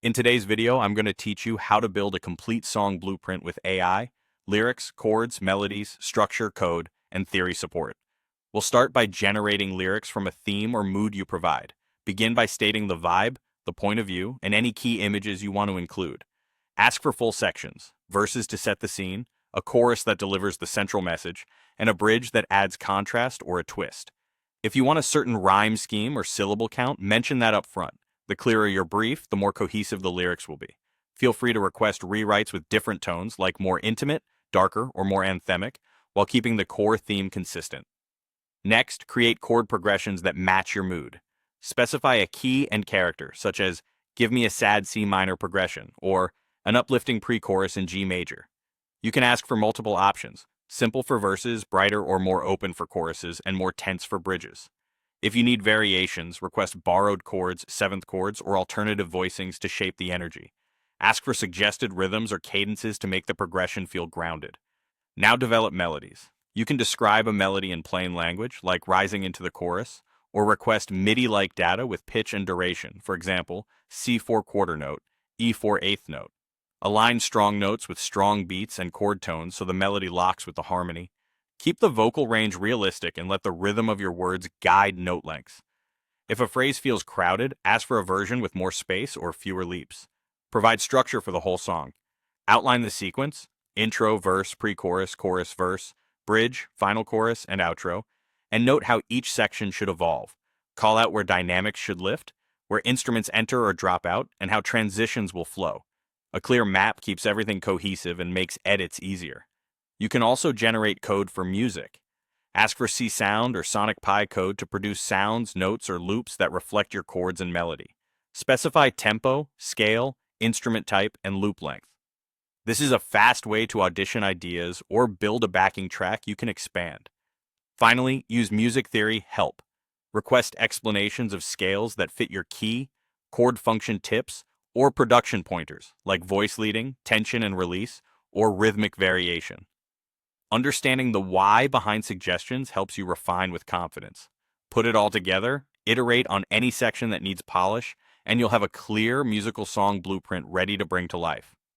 In today's video, I'm going to teach you how to build a complete song blueprint with AI, lyrics, chords, melodies, structure, code, and theory support. We'll start by generating lyrics from a theme or mood you provide. Begin by stating the vibe, the point of view, and any key images you want to include. Ask for full sections, verses to set the scene, a chorus that delivers the central message, and a bridge that adds contrast or a twist. If you want a certain rhyme scheme or syllable count, mention that up front. The clearer your brief, the more cohesive the lyrics will be. Feel free to request rewrites with different tones, like more intimate, darker, or more anthemic, while keeping the core theme consistent. Next, create chord progressions that match your mood. Specify a key and character, such as "give me a sad C minor progression" or an uplifting pre-chorus in G major. You can ask for multiple options, simple for verses, brighter or more open for choruses, and more tense for bridges. If you need variations, request borrowed chords, seventh chords, or alternative voicings to shape the energy. Ask for suggested rhythms or cadences to make the progression feel grounded. Now develop melodies. You can describe a melody in plain language, like rising into the chorus, or request MIDI-like data with pitch and duration, for example, C4 quarter note, E4 eighth note. Align strong notes with strong beats and chord tones so the melody locks with the harmony. Keep the vocal range realistic and let the rhythm of your words guide note lengths. If a phrase feels crowded, ask for a version with more space or fewer leaps. Provide structure for the whole song. Outline the sequence: intro, verse, pre-chorus, chorus, verse, bridge, final chorus, and outro, and note how each section should evolve. Call out where dynamics should lift, where instruments enter or drop out, and how transitions will flow. A clear map keeps everything cohesive and makes edits easier. You can also generate code for music. Ask for C Sound or Sonic Pi code to produce sounds, notes, or loops that reflect your chords and melody. Specify tempo, scale, instrument type, and loop length. This is a fast way to audition ideas or build a backing track you can expand. Finally, use music theory help. Request explanations of scales that fit your key, chord function tips, or production pointers like voice leading, tension and release, or rhythmic variation. Understanding the why behind suggestions helps you refine with confidence. Put it all together, iterate on any section that needs polish, and you'll have a clear musical song blueprint ready to bring to life.